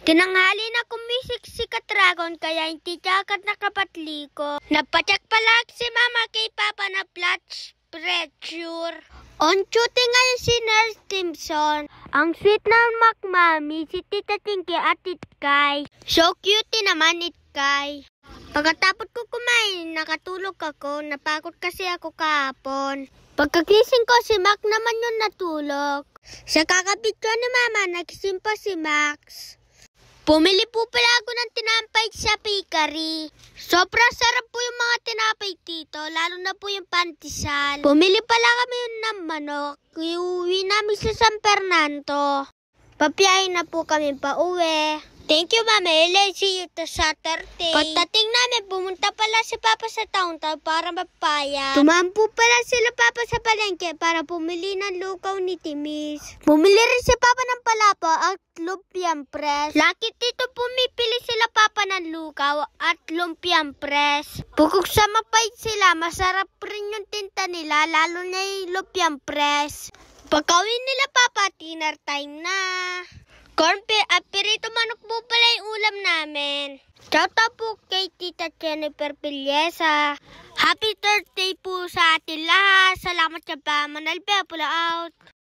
Tinanghali na kumisik si Ka-Dragon kaya hindi siya agad nakapatli ko. Napadyak pala si Mama kay Papa na blood pressure. On duty ngayon si Nurse Timson. Ang sweet na Mami, si Tita Tinky at Itkay. So cute naman Itkay. Pagkatapos ko kumain, nakatulog ako. Napagod kasi ako kahapon. Pagkagising ko, si Mac naman yung natulog. Sa kakabidyo ni Mama, nagising pa si Max. Pumili po pala ako ng tinapay sa bakery. Sobrang sarap po yung mga tinapay dito, lalo na po yung pandesal. Pumili pala kami ng manok. Iuwi namin sa San Fernando. Papiyahin na po kami pa uwi. Thank you, Mama. Let's see you to Saturday. Pagdating namin, pumunta pala si Papa sa town para mapaya. Tumampo pala sila Papa sa palengke para pumili ng lukaw ni Timis. Bumili rin si Papa ng palapa at lumpiang press. Laki dito pumipili sila Papa ng lukaw at lumpiang press. Bukod sa mapait sila, masarap rin yung tinta nila, lalo na yung lumpiang press. Pagkawin nila Papa, dinner time na. Cornflake at pirito manok po pala yung ulam namin. Shoutout po kay Tita Jennifer Piliesa. Happy birthday po sa atin lahat. Salamat sa pamanalbi. Pula out.